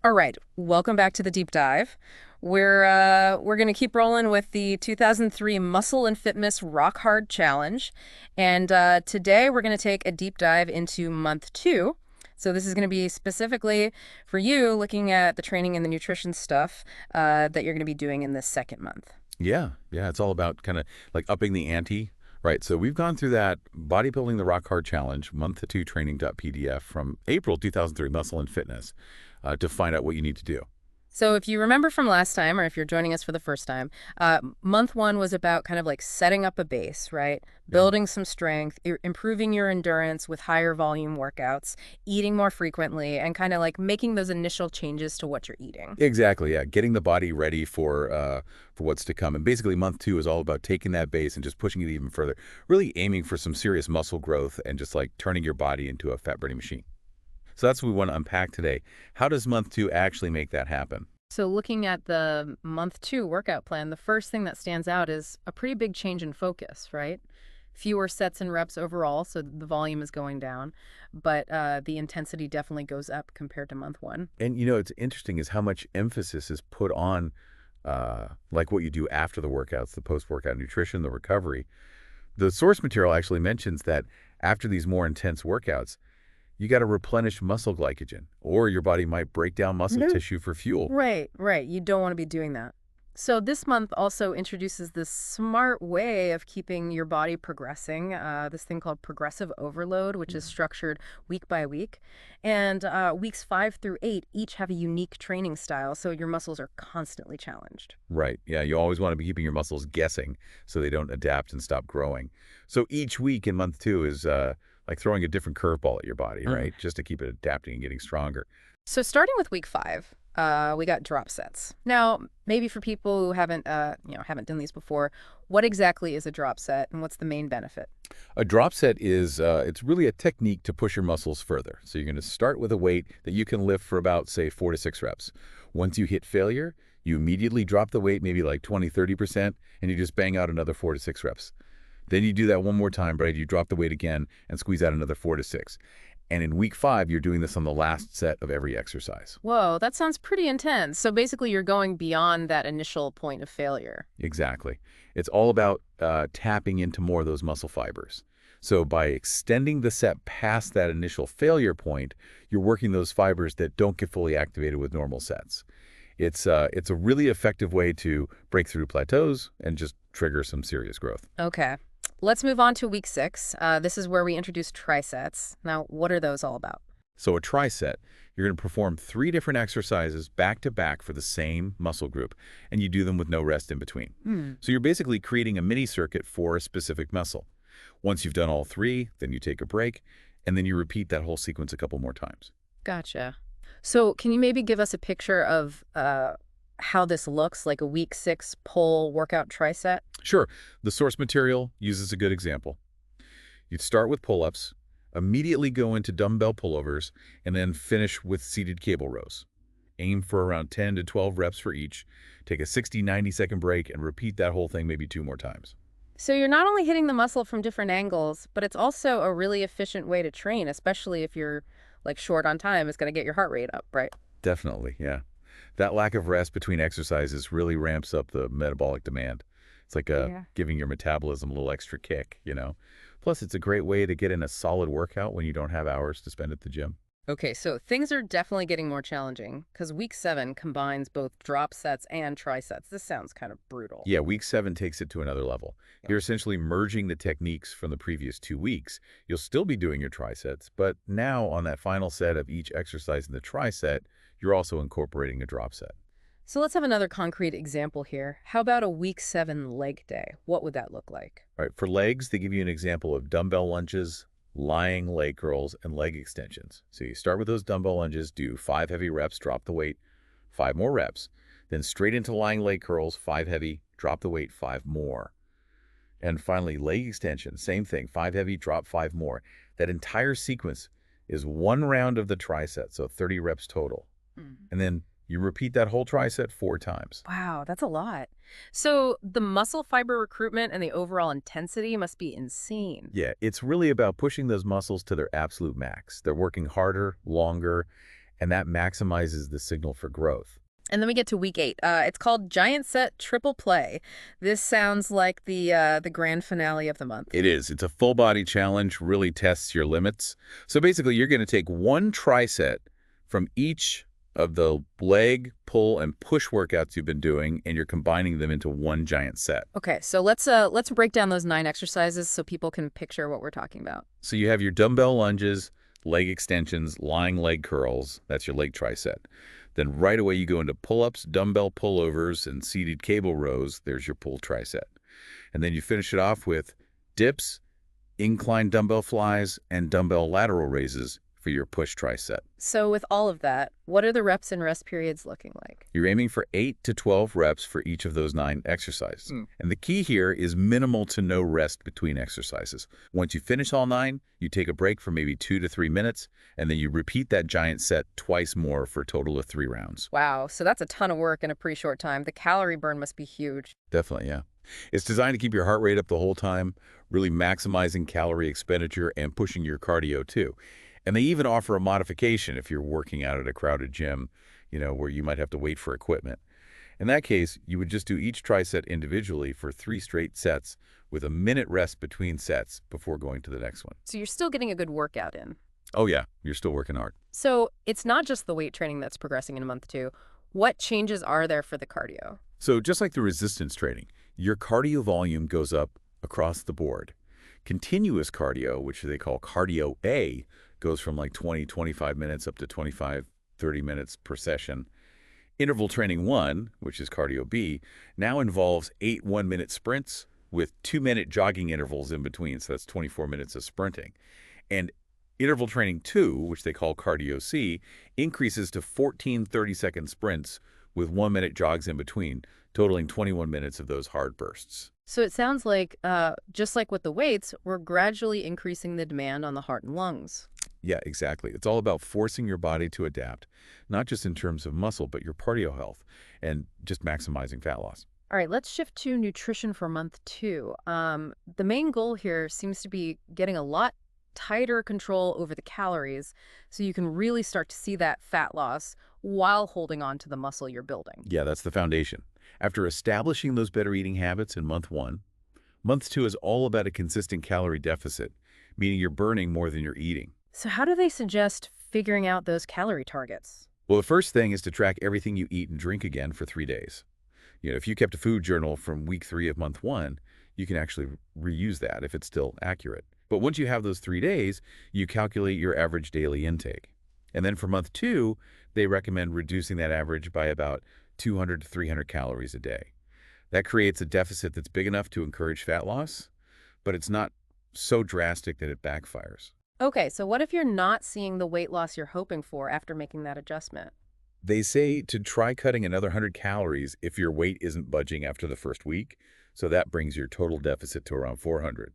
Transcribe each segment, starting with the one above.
All right, welcome back to the deep dive. We're going to keep rolling with the 2003 Muscle and Fitness Rock Hard Challenge, and today we're going to take a deep dive into month 2. So this is going to be specifically for you looking at the training and the nutrition stuff that you're going to be doing in this second month. Yeah, it's all about kind of like upping the ante, right? So we've gone through that Bodybuilding the Rock Hard Challenge, month 2 training.pdf from April 2003, Muscle and Fitness, to find out what you need to do. So if you remember from last time, or if you're joining us for the first time, month 1 was about kind of like setting up a base, right? Building some strength, improving your endurance with higher volume workouts, eating more frequently, and kind of like making those initial changes to what you're eating. Exactly, yeah. Getting the body ready for what's to come. And basically month 2 is all about taking that base and just pushing it even further, really aiming for some serious muscle growth and just like turning your body into a fat-burning machine. So that's what we want to unpack today. How does month 2 actually make that happen? So looking at the month 2 workout plan, the first thing that stands out is a pretty big change in focus, right? Fewer sets and reps overall, so the volume is going down, but the intensity definitely goes up compared to month 1. And it's interesting is how much emphasis is put on like what you do after the workouts, the post-workout nutrition, the recovery. The source material actually mentions that after these more intense workouts, you got to replenish muscle glycogen, or your body might break down muscle tissue for fuel. Right. You don't want to be doing that. So this month also introduces this smart way of keeping your body progressing, this thing called progressive overload, which is structured week by week. And weeks 5 through 8 each have a unique training style, so your muscles are constantly challenged. Right. Yeah, you always want to be keeping your muscles guessing so they don't adapt and stop growing. So each week in month 2 is like throwing a different curveball at your body, right? Just to keep it adapting and getting stronger. So starting with week 5, we got drop sets. Now, maybe for people who haven't done these before, what exactly is a drop set and what's the main benefit? A drop set is, it's really a technique to push your muscles further. So you're going to start with a weight that you can lift for about, say, 4 to 6 reps. Once you hit failure, you immediately drop the weight, maybe like 20, 30%, and you just bang out another 4 to 6 reps. Then you do that one more time, right? You drop the weight again and squeeze out another 4 to 6. And in week 5, you're doing this on the last set of every exercise. Whoa, that sounds pretty intense. So basically you're going beyond that initial point of failure. Exactly. It's all about tapping into more of those muscle fibers. So by extending the set past that initial failure point, you're working those fibers that don't get fully activated with normal sets. It's a really effective way to break through plateaus and just trigger some serious growth. Okay. Let's move on to week 6. This is where we introduce trisets. Now, what are those all about? So a triset, you're going to perform 3 different exercises back to back for the same muscle group, and you do them with no rest in between. So you're basically creating a mini circuit for a specific muscle. Once you've done all 3, then you take a break, and then you repeat that whole sequence a couple more times. Gotcha. So can you maybe give us a picture of how this looks, like a week 6 pull workout triset? Sure. The source material uses a good example. You'd start with pull-ups, immediately go into dumbbell pullovers, and then finish with seated cable rows. Aim for around 10 to 12 reps for each. Take a 60, 90-second break and repeat that whole thing maybe 2 more times. So you're not only hitting the muscle from different angles, but it's also a really efficient way to train, especially if you're like short on time. It's going to get your heart rate up, right? Definitely, yeah. That lack of rest between exercises really ramps up the metabolic demand. It's like giving your metabolism a little extra kick, Plus, it's a great way to get in a solid workout when you don't have hours to spend at the gym. Okay, so things are definitely getting more challenging because week 7 combines both drop sets and trisets. This sounds kind of brutal. Yeah, week 7 takes it to another level. You're essentially merging the techniques from the previous 2 weeks. You'll still be doing your trisets, but now on that final set of each exercise in the triset, you're also incorporating a drop set. So let's have another concrete example here. How about a week 7 leg day? What would that look like? All right, for legs, they give you an example of dumbbell lunges, lying leg curls, and leg extensions. So you start with those dumbbell lunges, do 5 heavy reps, drop the weight, 5 more reps. Then straight into lying leg curls, 5 heavy, drop the weight, 5 more. And finally, leg extensions, same thing, 5 heavy, drop 5 more. That entire sequence is 1 round of the triset, so 30 reps total. And then you repeat that whole triset 4 times. Wow, that's a lot. So the muscle fiber recruitment and the overall intensity must be insane. Yeah, it's really about pushing those muscles to their absolute max. They're working harder, longer, and that maximizes the signal for growth. And then we get to week 8. It's called Giant Set Triple Play. This sounds like the grand finale of the month. It is. It's a full body challenge, really tests your limits. So basically, you're going to take one tricep from each of the leg, pull, and push workouts you've been doing, and you're combining them into one giant set. Okay, so let's break down those 9 exercises so people can picture what we're talking about. So you have your dumbbell lunges, leg extensions, lying leg curls. That's your leg tricep. Then right away you go into pull-ups, dumbbell pullovers, and seated cable rows. There's your pull tricep. And then you finish it off with dips, incline dumbbell flies, and dumbbell lateral raises for your push tricep. So with all of that, what are the reps and rest periods looking like? You're aiming for 8 to 12 reps for each of those 9 exercises. And the key here is minimal to no rest between exercises. Once you finish all 9, you take a break for maybe 2 to 3 minutes, and then you repeat that giant set twice more for a total of 3 rounds. Wow, so that's a ton of work in a pretty short time. The calorie burn must be huge. Definitely, yeah. It's designed to keep your heart rate up the whole time, really maximizing calorie expenditure and pushing your cardio too. And they even offer a modification if you're working out at a crowded gym, where you might have to wait for equipment. In that case, you would just do each tricep individually for 3 straight sets with a minute rest between sets before going to the next one. So you're still getting a good workout in. Oh yeah, you're still working hard. So it's not just the weight training that's progressing in month 2. What changes are there for the cardio? So just like the resistance training, your cardio volume goes up across the board. Continuous cardio, which they call cardio A, goes from like 20, 25 minutes up to 25, 30 minutes per session. Interval training 1, which is cardio B, now involves 8 one-minute sprints with 2-minute jogging intervals in between, so that's 24 minutes of sprinting. And interval training 2, which they call cardio C, increases to 14 30-second sprints with 1-minute jogs in between, totaling 21 minutes of those hard bursts. So it sounds like, just like with the weights, we're gradually increasing the demand on the heart and lungs. Yeah, exactly. It's all about forcing your body to adapt, not just in terms of muscle, but your cardio health and just maximizing fat loss. All right, let's shift to nutrition for month 2. The main goal here seems to be getting a lot tighter control over the calories so you can really start to see that fat loss while holding on to the muscle you're building. Yeah, that's the foundation. After establishing those better eating habits in month 1, month 2 is all about a consistent calorie deficit, meaning you're burning more than you're eating. So how do they suggest figuring out those calorie targets? Well, the first thing is to track everything you eat and drink again for 3 days. If you kept a food journal from week 3 of month 1, you can actually reuse that if it's still accurate. But once you have those 3 days, you calculate your average daily intake. And then for month 2, they recommend reducing that average by about 200 to 300 calories a day. That creates a deficit that's big enough to encourage fat loss, but it's not so drastic that it backfires. Okay, so what if you're not seeing the weight loss you're hoping for after making that adjustment? They say to try cutting another 100 calories if your weight isn't budging after the first week, so that brings your total deficit to around 400.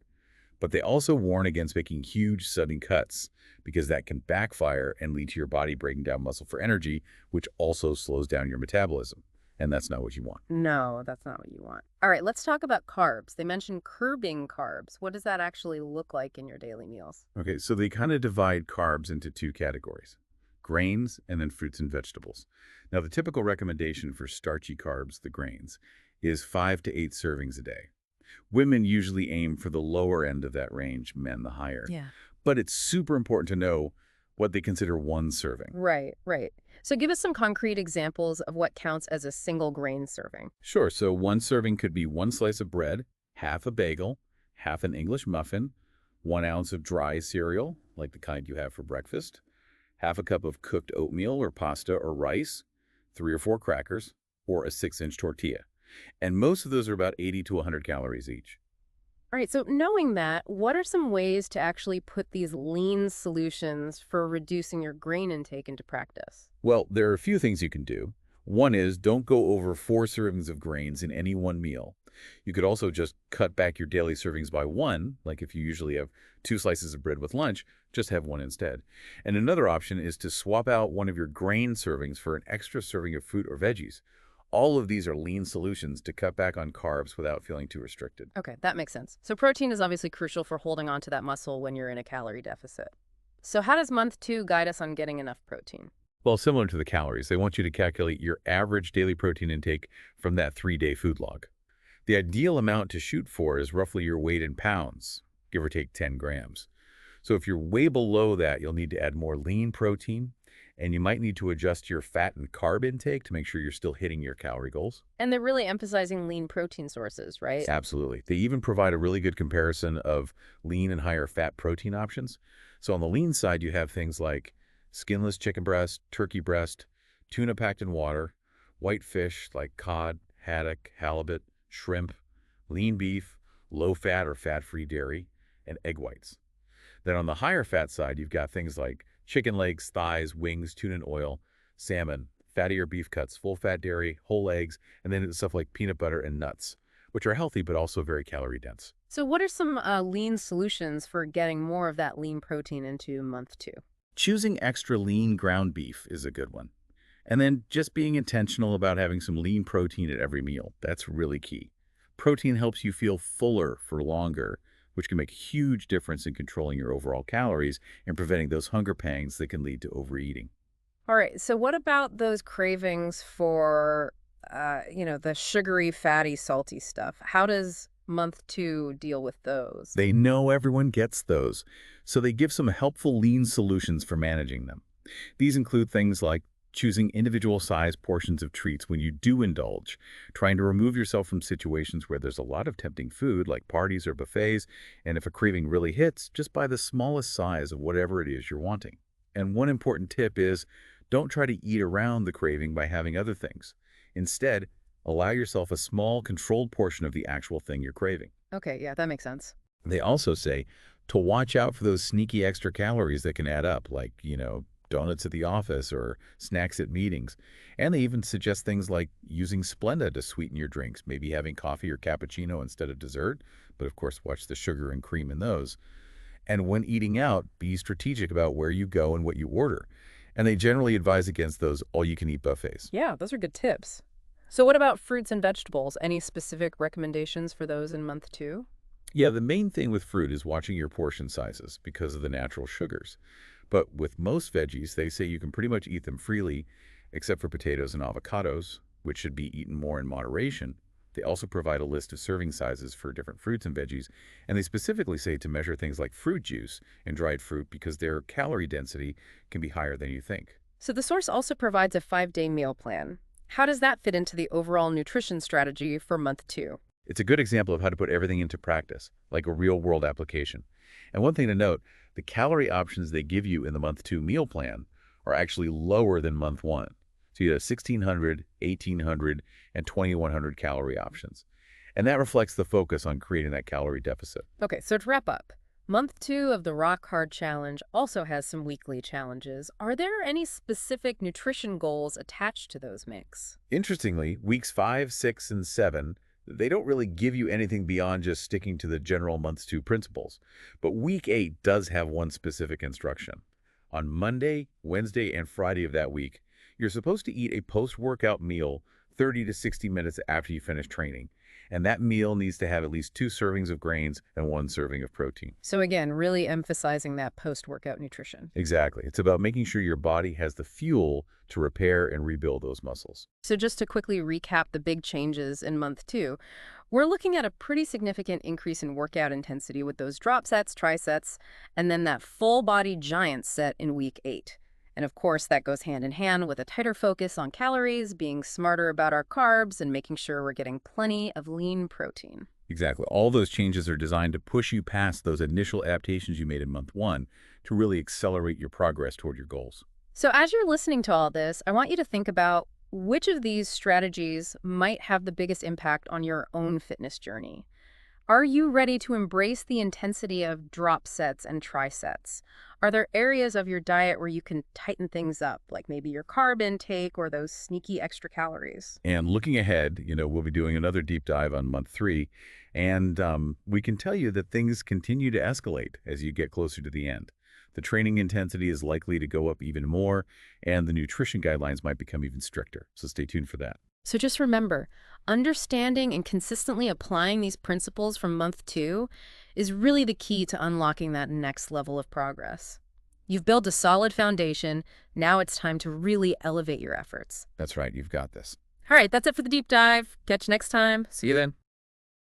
But they also warn against making huge sudden cuts because that can backfire and lead to your body breaking down muscle for energy, which also slows down your metabolism. And that's not what you want. No, that's not what you want. All right, let's talk about carbs. They mentioned curbing carbs. What does that actually look like in your daily meals? Okay, so they kind of divide carbs into 2 categories, grains and then fruits and vegetables. Now, the typical recommendation for starchy carbs, the grains, is 5 to 8 servings a day. Women usually aim for the lower end of that range, men the higher. Yeah. But it's super important to know what they consider 1 serving. Right. So give us some concrete examples of what counts as a single grain serving. Sure, so 1 serving could be 1 slice of bread, half a bagel, half an English muffin, 1 ounce of dry cereal, like the kind you have for breakfast, half a cup of cooked oatmeal or pasta or rice, 3 or 4 crackers, or a 6-inch tortilla. And most of those are about 80 to 100 calories each. All right, so knowing that, what are some ways to actually put these lean solutions for reducing your grain intake into practice? Well, there are a few things you can do. One is don't go over 4 servings of grains in any one meal. You could also just cut back your daily servings by 1, like if you usually have 2 slices of bread with lunch, just have 1 instead. And another option is to swap out one of your grain servings for an extra serving of fruit or veggies. All of these are lean solutions to cut back on carbs without feeling too restricted. Okay, that makes sense. So protein is obviously crucial for holding on to that muscle when you're in a calorie deficit. So how does month 2 guide us on getting enough protein? Well, similar to the calories, they want you to calculate your average daily protein intake from that 3-day food log. The ideal amount to shoot for is roughly your weight in pounds, give or take 10 grams. So if you're way below that, you'll need to add more lean protein, and you might need to adjust your fat and carb intake to make sure you're still hitting your calorie goals. And they're really emphasizing lean protein sources, right? Absolutely. They even provide a really good comparison of lean and higher fat protein options. So on the lean side, you have things like skinless chicken breast, turkey breast, tuna packed in water, white fish like cod, haddock, halibut, shrimp, lean beef, low-fat or fat-free dairy, and egg whites. Then on the higher fat side, you've got things like chicken legs, thighs, wings, tuna and oil, salmon, fattier beef cuts, full-fat dairy, whole eggs, and then stuff like peanut butter and nuts, which are healthy but also very calorie-dense. So what are some lean solutions for getting more of that lean protein into month 2? Choosing extra lean ground beef is a good one. And then just being intentional about having some lean protein at every meal. That's really key. Protein helps you feel fuller for longer, which can make a huge difference in controlling your overall calories and preventing those hunger pangs that can lead to overeating. All right, so what about those cravings for, the sugary, fatty, salty stuff? How does month 2 deal with those? They know everyone gets those, so they give some helpful lean solutions for managing them. These include things like choosing individual-sized portions of treats when you do indulge, trying to remove yourself from situations where there's a lot of tempting food like parties or buffets, and if a craving really hits, just buy the smallest size of whatever it is you're wanting. And one important tip is, don't try to eat around the craving by having other things. Instead, allow yourself a small, controlled portion of the actual thing you're craving. Okay, yeah, that makes sense. They also say to watch out for those sneaky extra calories that can add up, like, donuts at the office or snacks at meetings. And they even suggest things like using Splenda to sweeten your drinks, maybe having coffee or cappuccino instead of dessert, but of course watch the sugar and cream in those. And when eating out, be strategic about where you go and what you order. And they generally advise against those all-you-can-eat buffets. Yeah, those are good tips. So what about fruits and vegetables? Any specific recommendations for those in month 2? Yeah, the main thing with fruit is watching your portion sizes because of the natural sugars. But with most veggies, they say you can pretty much eat them freely, except for potatoes and avocados, which should be eaten more in moderation. They also provide a list of serving sizes for different fruits and veggies, and they specifically say to measure things like fruit juice and dried fruit because their calorie density can be higher than you think. So the source also provides a 5-day meal plan. How does that fit into the overall nutrition strategy for month 2? It's a good example of how to put everything into practice, like a real-world application. And one thing to note, the calorie options they give you in the month 2 meal plan are actually lower than month 1. So you have 1,600, 1,800, and 2,100 calorie options. And that reflects the focus on creating that calorie deficit. Okay, so to wrap up, month 2 of the Rock Hard Challenge also has some weekly challenges. Are there any specific nutrition goals attached to those mix? Interestingly, weeks 5, 6, and 7, they don't really give you anything beyond just sticking to the general month 2 principles. But week 8 does have one specific instruction. On Monday, Wednesday, and Friday of that week, you're supposed to eat a post-workout meal 30 to 60 minutes after you finish training. And that meal needs to have at least 2 servings of grains and 1 serving of protein. So again, really emphasizing that post-workout nutrition. Exactly. It's about making sure your body has the fuel to repair and rebuild those muscles. So just to quickly recap the big changes in month 2, we're looking at a pretty significant increase in workout intensity with those drop sets, trisets, and then that full body giant set in week 8. And of course, that goes hand in hand with a tighter focus on calories, being smarter about our carbs, and making sure we're getting plenty of lean protein. Exactly. All those changes are designed to push you past those initial adaptations you made in month 1 to really accelerate your progress toward your goals. So as you're listening to all this, I want you to think about which of these strategies might have the biggest impact on your own fitness journey. Are you ready to embrace the intensity of drop sets and trisets? Are there areas of your diet where you can tighten things up, like maybe your carb intake or those sneaky extra calories? And looking ahead, we'll be doing another deep dive on month 3, and we can tell you that things continue to escalate as you get closer to the end. The training intensity is likely to go up even more, and the nutrition guidelines might become even stricter. So stay tuned for that. So just remember, understanding and consistently applying these principles from month 2 is really the key to unlocking that next level of progress. You've built a solid foundation. Now it's time to really elevate your efforts. That's right. You've got this. All right, that's it for the deep dive. Catch you next time. See you then.